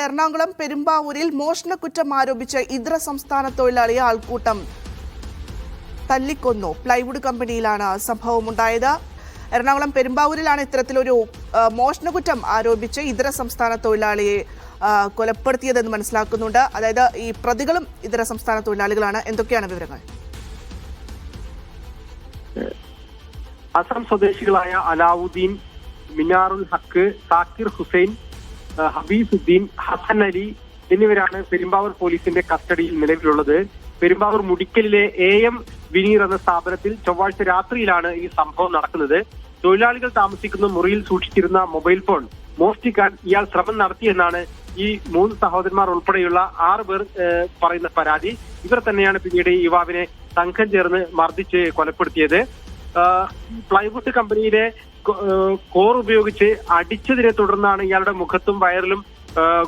എറണാകുളം പെരുമ്പാവൂരിൽ മോഷണക്കുറ്റം ആരോപിച്ച് ഇതര സംസ്ഥാന തൊഴിലാളിയെ ആൾക്കൂട്ടം തല്ലിക്കൊന്നു. പ്ലൈവുഡ് കമ്പനിയിലാണ് സംഭവമുണ്ടായത്. എറണാകുളം പെരുമ്പാവൂരിലാണ് ഇത്തരത്തിലൊരു മോഷണക്കുറ്റം ആരോപിച്ച് ഇതര സംസ്ഥാന തൊഴിലാളിയെ കൊലപ്പെടുത്തിയതെന്ന് മനസ്സിലാക്കുന്നുണ്ട്. അതായത് ഈ പ്രതികളും ഇതര സംസ്ഥാന തൊഴിലാളികളാണ്. എന്തൊക്കെയാണ് വിവരങ്ങൾ? അസം സ്വദേശികളായ അലാവുദ്ദീൻ, മിനാറുൽ ഹക്ക്, സാക്കിർ ഹുസൈൻ, ഹബീസുദ്ദീൻ, ഹസൻ അലി എന്നിവരാണ് പെരുമ്പാവൂർ പോലീസിന്റെ കസ്റ്റഡിയിൽ നിലവിലുള്ളത്. പെരുമ്പാവൂർ മുടിക്കലിലെ AM വിനീർ എന്ന സ്ഥാപനത്തിൽ ചൊവ്വാഴ്ച രാത്രിയിലാണ് ഈ സംഭവം നടക്കുന്നത്. തൊഴിലാളികൾ താമസിക്കുന്ന മുറിയിൽ സൂക്ഷിച്ചിരുന്ന മൊബൈൽ ഫോൺ മോഷ്ടിക്കാൻ ഇയാൾ ശ്രമം നടത്തിയെന്നാണ് ഈ 3 സഹോദരന്മാർ ഉൾപ്പെടെയുള്ള 6 പേർ പറയുന്ന പരാതി. ഇവർ തന്നെയാണ് പിന്നീട് ഈ യുവാവിനെ സംഘം ചേർന്ന് മർദ്ദിച്ച് കൊലപ്പെടുത്തിയത്. പ്ലൈവുഡ് കമ്പനിയിലെ കോർ ഉപയോഗിച്ച് അടിച്ചതിനെ തുടർന്നാണ് ഇയാളുടെ മുഖത്തും വയറിലും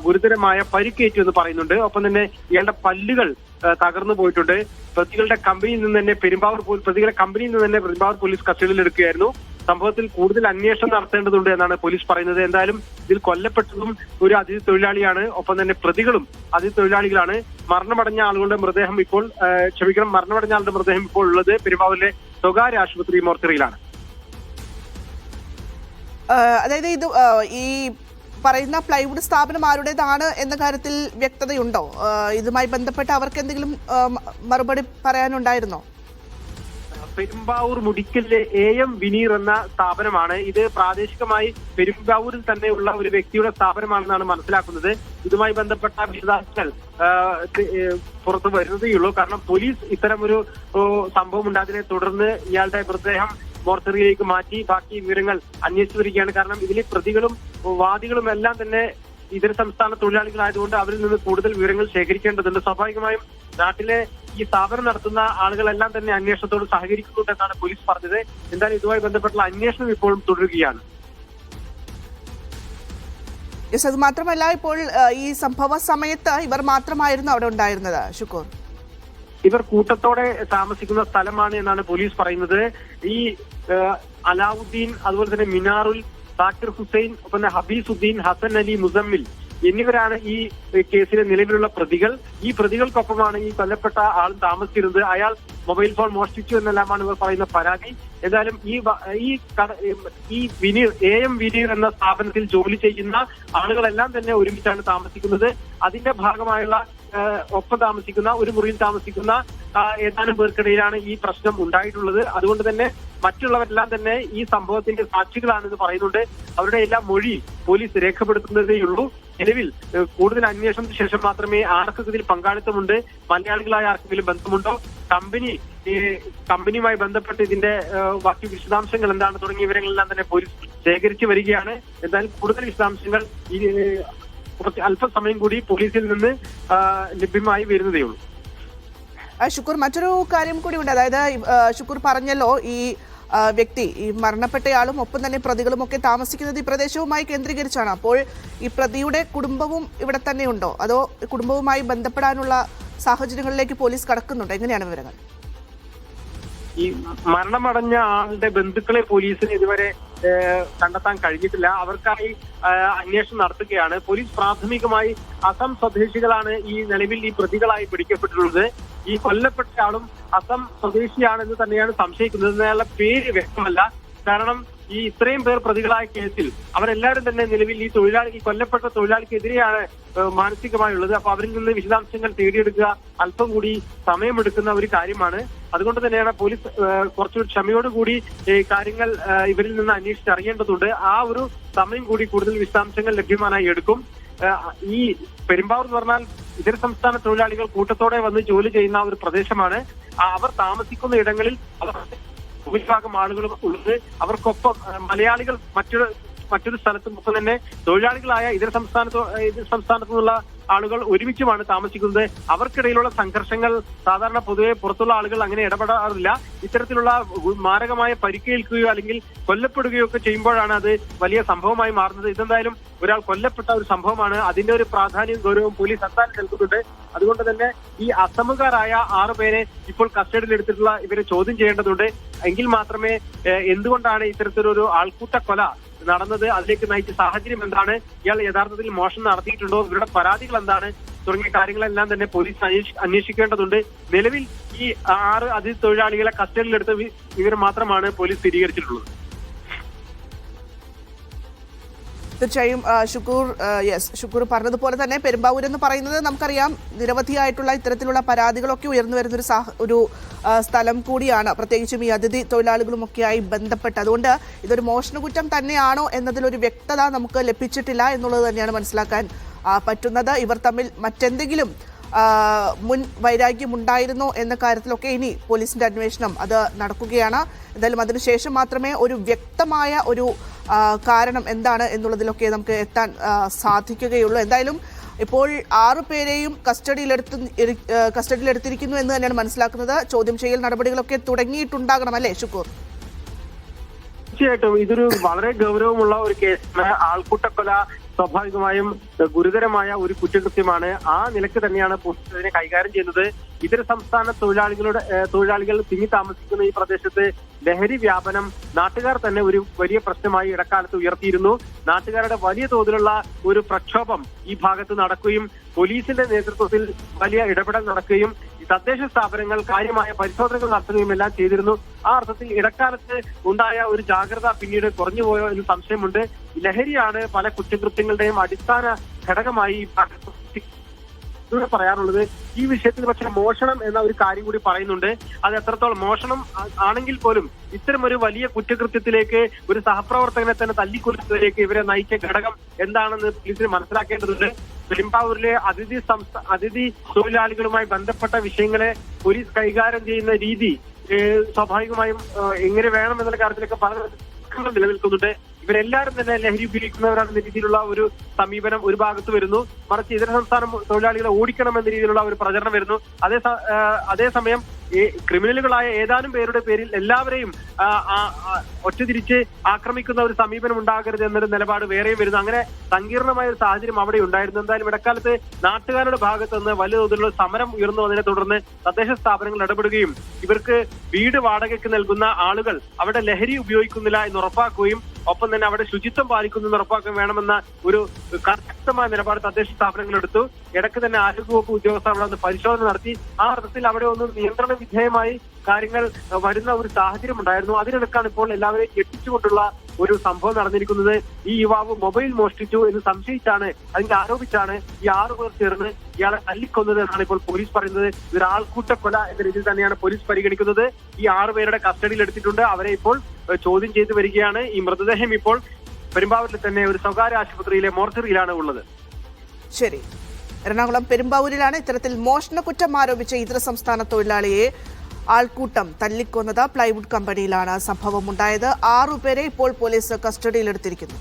ഗുരുതരമായ പരിക്കേറ്റു എന്ന് പറയുന്നുണ്ട്. ഒപ്പം തന്നെ ഇയാളുടെ പല്ലുകൾ തകർന്നു പോയിട്ടുണ്ട്. പ്രതികളുടെ കമ്പനിയിൽ നിന്ന് തന്നെ പെരുമ്പാവൂർ പോലീസ് കസ്റ്റഡിയിൽ എടുക്കുകയായിരുന്നു. സംഭവത്തിൽ കൂടുതൽ അന്വേഷണം നടത്തേണ്ടതുണ്ട് എന്നാണ് പോലീസ് പറയുന്നത്. എന്തായാലും ഇതിൽ കൊല്ലപ്പെട്ടതും ഒരു അതിഥി തൊഴിലാളിയാണ്. ഒപ്പം തന്നെ പ്രതികളും അതിഥി തൊഴിലാളികളാണ്. മരണമടഞ്ഞ ആളുടെ മൃതദേഹം ഇപ്പോൾ ഉള്ളത് പെരുമ്പാവൂരിലെ സ്വകാര്യ ആശുപത്രി മോർച്ചറിയിലാണ്. അതായത് ഇത് ഈ പറയുന്ന പ്ലൈവുഡ് സ്ഥാപനം ആരുടേതാണ് എന്ന കാര്യത്തിൽ വ്യക്തതയുണ്ടോ? ഇതുമായി ബന്ധപ്പെട്ട് അവർക്ക് എന്തെങ്കിലും മറുപടി പറയാനുണ്ടായിരുന്നോ? പെരുമ്പാവൂർ മുടിക്കലിലെ AM വിനീർ എന്ന സ്ഥാപനമാണ്. ഇത് പ്രാദേശികമായി പെരുമ്പാവൂരിൽ തന്നെയുള്ള ഒരു വ്യക്തിയുടെ സ്ഥാപനമാണെന്നാണ് മനസ്സിലാക്കുന്നത്. ഇതുമായി ബന്ധപ്പെട്ട വിശദാംശങ്ങൾ പുറത്തു വരുന്നതേയുള്ളൂ. കാരണം പോലീസ് ഇത്തരമൊരു സംഭവം ഉണ്ടായതിനെ തുടർന്ന് ഇയാളുടെ മൃതദേഹം മോർച്ചറിയിലേക്ക് മാറ്റി ബാക്കി വിവരങ്ങൾ അന്വേഷിച്ചു വരികയാണ്. കാരണം ഇതിലെ പ്രതികളും വാദികളും എല്ലാം തന്നെ ഇതര സംസ്ഥാന തൊഴിലാളികളായതുകൊണ്ട് അവരിൽ നിന്ന് കൂടുതൽ വിവരങ്ങൾ ശേഖരിക്കേണ്ടതുണ്ട്. സ്വാഭാവികമായും നാട്ടിലെ ഈ സ്ഥാപനം നടത്തുന്ന ആളുകളെല്ലാം തന്നെ അന്വേഷണത്തോട് സഹകരിക്കുന്നുണ്ടെന്നാണ് പോലീസ് പറഞ്ഞത്. എന്തായാലും ഇതുമായി ബന്ധപ്പെട്ടുള്ള അന്വേഷണം ഇപ്പോഴും തുടരുകയാണ്. അത് മാത്രമല്ല, ഇപ്പോൾ ഈ സംഭവ സമയത്ത് ഇവർ മാത്രമായിരുന്നു അവിടെ ഉണ്ടായിരുന്നത്. ഷുക്കൂർ, ഇവർ കൂട്ടത്തോടെ താമസിക്കുന്ന സ്ഥലമാണ് എന്നാണ് പോലീസ് പറയുന്നത്. ഈ അലാവുദ്ദീൻ, അതുപോലെ തന്നെ മിനാറുൽ, സാക്കിർ ഹുസൈൻ, ഒപ്പം ഹബീസുദ്ദീൻ, ഹസൻ അലി, മുസമ്മിൽ എന്നിവരാണ് ഈ കേസിലെ നിലവിലുള്ള പ്രതികൾ. ഈ പ്രതികൾക്കൊപ്പമാണ് ഈ കൊല്ലപ്പെട്ട ആൾ താമസിച്ചിരുന്നത്. അയാൾ മൊബൈൽ ഫോൺ മോഷ്ടിച്ചു എന്നെല്ലാമാണ് ഇവർ പറയുന്ന പരാതി. എന്തായാലും ഈ വിനീർ AM വിനീർ എന്ന സ്ഥാപനത്തിൽ ജോലി ചെയ്യുന്ന ആളുകളെല്ലാം തന്നെ ഒരുമിച്ചാണ് താമസിക്കുന്നത്. അതിന്റെ ഭാഗമായുള്ള ഒപ്പം താമസിക്കുന്ന ഒരു മുറിയിൽ താമസിക്കുന്ന ഏതാനും പേർക്കിടയിലാണ് ഈ പ്രശ്നം ഉണ്ടായിട്ടുള്ളത്. അതുകൊണ്ട് തന്നെ മറ്റുള്ളവരെല്ലാം തന്നെ ഈ സംഭവത്തിന്റെ സാക്ഷികളാണെന്ന് പറയുന്നുണ്ട്. അവരുടെ എല്ലാം മൊഴി പോലീസ് രേഖപ്പെടുത്തുന്നതേയുള്ളൂ. നിലവിൽ കൂടുതൽ അന്വേഷണത്തിന് ശേഷം മാത്രമേ ആർക്കൊക്കെ ഇതിൽ പങ്കാളിത്തമുണ്ട്, മലയാളികളായ ആർക്കെങ്കിലും ബന്ധമുണ്ടോ, കമ്പനിയുമായി ബന്ധപ്പെട്ട് ഇതിന്റെ ബാക്കി വിശദാംശങ്ങൾ എന്താണ് തുടങ്ങിയ വിവരങ്ങളെല്ലാം തന്നെ പോലീസ് ശേഖരിച്ചു വരികയാണ്. എന്തായാലും കൂടുതൽ വിശദാംശങ്ങൾ കുറച്ച് അല്പസമയം കൂടി പോലീസിൽ നിന്ന് ലഭ്യമായി വരുന്നതേയുള്ളൂ. ഷുക്കൂർ, മറ്റൊരു കാര്യം കൂടി ഉണ്ട്. അതായത് ഷുക്കൂർ പറഞ്ഞല്ലോ, ഈ വ്യക്തി, ഈ മരണപ്പെട്ടയാളും ഒപ്പം തന്നെ പ്രതികളും ഒക്കെ താമസിക്കുന്നത് ഈ പ്രദേശവുമായി കേന്ദ്രീകരിച്ചാണ്. അപ്പോൾ ഈ പ്രതിയുടെ കുടുംബവും ഇവിടെ തന്നെ ഉണ്ടോ, അതോ കുടുംബവുമായി ബന്ധപ്പെടാനുള്ള സാഹചര്യങ്ങളിലേക്ക് പോലീസ് കടക്കുന്നുണ്ടോ? എങ്ങനെയാണ് വിവരങ്ങൾ? ഈ മരണമടഞ്ഞ ആളുടെ ബന്ധുക്കളെ പോലീസിന് ഇതുവരെ കണ്ടെത്താൻ കഴിഞ്ഞിട്ടില്ല. അവർക്കായി അന്വേഷണം നടത്തുകയാണ്. പോലീസ് പ്രാഥമികമായി അസം സ്വദേശികളാണ് ഈ നിലവിൽ ഈ പ്രതികളായി പിടിക്കപ്പെട്ടിട്ടുള്ളത്. ഈ കൊല്ലപ്പെട്ട ആളും അസം സ്വദേശിയാണെന്ന് തന്നെയാണ് സംശയിക്കുന്നത്. അയാളുടെ പേര് വ്യക്തമല്ല. കാരണം ഈ ഇത്രയും പേർ പ്രതികളായ കേസിൽ അവരെല്ലാവരും തന്നെ നിലവിൽ ഈ കൊല്ലപ്പെട്ട തൊഴിലാളിക്കെതിരെയാണ് മാനസികമായുള്ളത്. അപ്പൊ അവരിൽ നിന്ന് വിശദാംശങ്ങൾ തേടിയെടുക്കുക അല്പം കൂടി സമയമെടുക്കുന്ന ഒരു കാര്യമാണ്. അതുകൊണ്ട് തന്നെയാണ് പോലീസ് കുറച്ചുകൂടി ക്ഷമയോടുകൂടി കാര്യങ്ങൾ ഇവരിൽ നിന്ന് അന്വേഷിച്ചറിയേണ്ടതുണ്ട്. ആ ഒരു സമയം കൂടി കൂടുതൽ വിശദാംശങ്ങൾ ലഭ്യമാനായി എടുക്കും. ഈ പെരുമ്പാവൂർ എന്ന് പറഞ്ഞാൽ ഇതര സംസ്ഥാന തൊഴിലാളികൾ കൂട്ടത്തോടെ വന്ന് ജോലി ചെയ്യുന്ന ഒരു പ്രദേശമാണ്. അവർ താമസിക്കുന്ന ഇടങ്ങളിൽ ഭൂരിഭാഗം ആളുകളും ഉള്ളത്. അവർക്കൊപ്പം മലയാളികൾ മറ്റൊരു സ്ഥലത്തും ഒപ്പം തന്നെ തൊഴിലാളികളായ ഇതര സംസ്ഥാനത്തു നിന്നുള്ള ആളുകൾ ഒരുമിച്ചുമാണ് താമസിക്കുന്നത്. അവർക്കിടയിലുള്ള സംഘർഷങ്ങൾ സാധാരണ പൊതുവെ പുറത്തുള്ള ആളുകൾ അങ്ങനെ ഇടപെടാറില്ല. ഇത്തരത്തിലുള്ള മാരകമായ പരിക്കേൽക്കുകയോ അല്ലെങ്കിൽ കൊല്ലപ്പെടുകയോ ഒക്കെ ചെയ്യുമ്പോഴാണ് അത് വലിയ സംഭവമായി മാറുന്നത്. ഇതെന്തായാലും ഒരാൾ കൊല്ലപ്പെട്ട ഒരു സംഭവമാണ്. അതിന്റെ ഒരു പ്രാധാന്യവും ഗൗരവവും പോലീസ് എന്തായാലും നൽകുന്നുണ്ട്. അതുകൊണ്ട് തന്നെ ഈ അസമുകാരായ 6 പേരെ ഇപ്പോൾ കസ്റ്റഡിയിലെടുത്തിട്ടുള്ള ഇവരെ ചോദ്യം ചെയ്യേണ്ടതുണ്ട്. എങ്കിൽ മാത്രമേ എന്തുകൊണ്ടാണ് ഇത്തരത്തിലൊരു ആൾക്കൂട്ട കൊല നടന്നത്, അതിലേക്ക് നയിച്ച സാഹചര്യം എന്താണ്, ഇയാൾ യഥാർത്ഥത്തിൽ മോഷണം നടത്തിയിട്ടുണ്ടോ, ഇവരുടെ പരാതികൾ എന്താണ് തുടങ്ങിയ കാര്യങ്ങളെല്ലാം തന്നെ പോലീസ് അന്വേഷിക്കേണ്ടതുണ്ട്. നിലവിൽ ഈ 6 അതിഥി തൊഴിലാളികളെ കസ്റ്റഡിയിലെടുത്ത വിവരം മാത്രമാണ് പോലീസ് സ്ഥിരീകരിച്ചിട്ടുള്ളത്. തീർച്ചയായും ഷുക്കൂർ പറഞ്ഞതുപോലെ തന്നെ പെരുമ്പാവൂർ എന്ന് പറയുന്നത് നമുക്കറിയാം നിരവധിയായിട്ടുള്ള ഇത്തരത്തിലുള്ള പരാതികളൊക്കെ ഉയർന്നു വരുന്ന ഒരു സ്ഥലം കൂടിയാണ്, പ്രത്യേകിച്ചും ഈ അതിഥി തൊഴിലാളികളുമൊക്കെയായി ബന്ധപ്പെട്ട്. അതുകൊണ്ട് ഇതൊരു മോഷണക്കുറ്റം തന്നെയാണോ എന്നതിലൊരു വ്യക്തത നമുക്ക് ലഭിച്ചിട്ടില്ല എന്നുള്ളത് തന്നെയാണ് മനസ്സിലാക്കാൻ പറ്റുന്നത്. ഇവർ തമ്മിൽ മറ്റെന്തെങ്കിലും മുൻ വൈരാഗ്യമുണ്ടായിരുന്നോ എന്ന കാര്യത്തിലൊക്കെ ഇനി പോലീസിന്റെ അന്വേഷണം അത് നടക്കുകയാണ്. എന്തായാലും അതിനുശേഷം മാത്രമേ ഒരു വ്യക്തമായ ഒരു കാരണം എന്താണ് എന്നുള്ളതിലൊക്കെ നമുക്ക് എത്താൻ സാധിക്കുകയുള്ളൂ. എന്തായാലും ഇപ്പോൾ 6 പേരെയും കസ്റ്റഡിയിലെടുത്തിരിക്കുന്നു എന്ന് തന്നെയാണ് മനസ്സിലാക്കുന്നത്. ചോദ്യം ചെയ്യൽ നടപടികളൊക്കെ തുടങ്ങിയിട്ടുണ്ടാകണം അല്ലേ ഷുക്കൂർ? തീർച്ചയായിട്ടും ഇതൊരു വളരെ ഗൗരവമുള്ള ഒരു കേസാണ്. ആൾക്കൂട്ടക്കൊല സ്വാഭാവികമായും ഗുരുതരമായ ഒരു കുറ്റകൃത്യമാണ്. ആ നിലക്ക് തന്നെയാണ് പോലീസ് ഇതിനെ കൈകാര്യം ചെയ്യുന്നത്. ഇതര സംസ്ഥാന തൊഴിലാളികൾ തിങ്ങി താമസിക്കുന്ന ഈ പ്രദേശത്ത് ലഹരി വ്യാപനം നാട്ടുകാർ തന്നെ ഒരു വലിയ പ്രശ്നമായി ഇടക്കാലത്ത് ഉയർത്തിയിരുന്നു. നാട്ടുകാരുടെ വലിയ തോതിലുള്ള ഒരു പ്രക്ഷോഭം ഈ ഭാഗത്ത് നടക്കുകയും പോലീസിന്റെ നേതൃത്വത്തിൽ വലിയ ഇടപെടൽ നടക്കുകയും തദ്ദേശ സ്ഥാപനങ്ങൾ കാര്യമായ പരിശോധനകൾ നടത്തുകയും എല്ലാം ചെയ്തിരുന്നു. ആ അർത്ഥത്തിൽ ഇടക്കാലത്ത് ഉണ്ടായ ഒരു ജാഗ്രത പിന്നീട് കുറഞ്ഞുപോയോ എന്ന് സംശയമുണ്ട്. ലഹരിയാണ് പല കുറ്റകൃത്യങ്ങളുടെയും അടിസ്ഥാന ഘടകമായി പറയാറുള്ളത്. ഈ വിഷയത്തിൽ പക്ഷേ മോഷണം എന്ന ഒരു കാര്യം കൂടി പറയുന്നുണ്ട്. അത് എത്രത്തോളം മോഷണം ആണെങ്കിൽ പോലും ഇത്തരം ഒരു വലിയ കുറ്റകൃത്യത്തിലേക്ക് ഒരു സഹപ്രവർത്തകനെ തന്നെ തല്ലിക്കൊല്ലുന്നതിലേക്ക് ഇവരെ നയിച്ച ഘടകം എന്താണെന്ന് പോലീസിന് മനസ്സിലാക്കേണ്ടതുണ്ട്. പെരുമ്പാവൂരിലെ അതിഥി തൊഴിലാളികളുമായി ബന്ധപ്പെട്ട വിഷയങ്ങളെ പോലീസ് കൈകാര്യം ചെയ്യുന്ന രീതി സ്വാഭാവികമായും എങ്ങനെ വേണം എന്നുള്ള കാര്യത്തിലൊക്കെ പല നിലനിൽക്കുന്നുണ്ട്. ഇവരെല്ലാവരും തന്നെ ലഹരി ഉപയോഗിക്കുന്നവരാണെന്ന രീതിയിലുള്ള ഒരു സമീപനം ഒരു ഭാഗത്ത് വരുന്നു. മറിച്ച് ഇതര സംസ്ഥാന തൊഴിലാളികളെ ഓടിക്കണമെന്ന രീതിയിലുള്ള ഒരു പ്രചരണം വരുന്നു. അതേസമയം ക്രിമിനലുകളായ ഏതാനും പേരുടെ പേരിൽ എല്ലാവരെയും ഒറ്റതിരിച്ച് ആക്രമിക്കുന്ന ഒരു സമീപനം ഉണ്ടാകരുത് എന്നൊരു നിലപാട് വേറെയും വരുന്നു. അങ്ങനെ സങ്കീർണമായ ഒരു സാഹചര്യം അവിടെ ഉണ്ടായിരുന്നു. എന്തായാലും ഇടക്കാലത്ത് നാട്ടുകാരുടെ ഭാഗത്ത് നിന്ന് വലിയ തോതിലുള്ള സമരം ഉയർന്നു വന്നതിനെ തുടർന്ന് തദ്ദേശ സ്ഥാപനങ്ങൾ ഇടപെടുകയും ഇവർക്ക് വീട് വാടകയ്ക്ക് നൽകുന്ന ആളുകൾ അവിടെ ലഹരി ഉപയോഗിക്കുന്നില്ല എന്ന് ഉറപ്പാക്കുകയും ഒപ്പം തന്നെ അവിടെ ശുചിത്വം പാലിക്കുന്നു എന്ന് ഉറപ്പാക്കുകയും വേണമെന്ന ഒരു ശക്തമായ നിലപാട് തദ്ദേശ സ്ഥാപനങ്ങൾ എടുത്തു. ഇടയ്ക്ക് തന്നെ ആരോഗ്യവകുപ്പ് ഉദ്യോഗസ്ഥർ അവിടെ ഒന്ന് പരിശോധന നടത്തി. ആ അർത്ഥത്തിൽ അവിടെ ഒന്ന് നിയന്ത്രണ വിധേയമായി കാര്യങ്ങൾ വരുന്ന ഒരു സാഹചര്യം ഉണ്ടായിരുന്നു. അതിനിടക്കാണ് ഇപ്പോൾ എല്ലാവരെയും ഞെട്ടിച്ചുകൊണ്ടുള്ള ഒരു സംഭവം നടന്നിരിക്കുന്നത്. ഈ യുവാവ് മൊബൈൽ മോഷ്ടിച്ചു എന്ന് സംശയിച്ചാണ്, അതിന്റെ ആരോപിച്ചാണ് ഈ 6 പേർ ചേർന്ന് ഇയാളെ തല്ലിക്കൊന്നത് എന്നാണ് ഇപ്പോൾ പോലീസ് പറയുന്നത്. ഇതൊരു ആൾക്കൂട്ട കൊല എന്ന രീതിയിൽ തന്നെയാണ് പോലീസ് പരിഗണിക്കുന്നത്. ഈ 6 പേരുടെ കസ്റ്റഡിയിൽ എടുത്തിട്ടുണ്ട്. അവരെ ഇപ്പോൾ ചോദ്യം ചെയ്തു വരികയാണ്. ഈ മൃതദേഹം ഇപ്പോൾ പെരുമ്പാവൂരിൽ തന്നെ ഒരു സ്വകാര്യ ആശുപത്രിയിലെ മോർച്ചറിയിലാണ് ഉള്ളത്. ശരി, എറണാകുളം പെരുമ്പാവൂരിലാണ് ഇത്തരത്തിൽ മോഷണക്കുറ്റം ആരോപിച്ച ഇതര സംസ്ഥാന തൊഴിലാളിയെ ആൾക്കൂട്ടം തല്ലിക്കൊന്നത്. പ്ലൈവുഡ് കമ്പനിയിലാണ് സംഭവം ഉണ്ടായത്. 6 പേരെ ഇപ്പോൾ പോലീസ് കസ്റ്റഡിയിലെടുത്തിരിക്കുന്നു.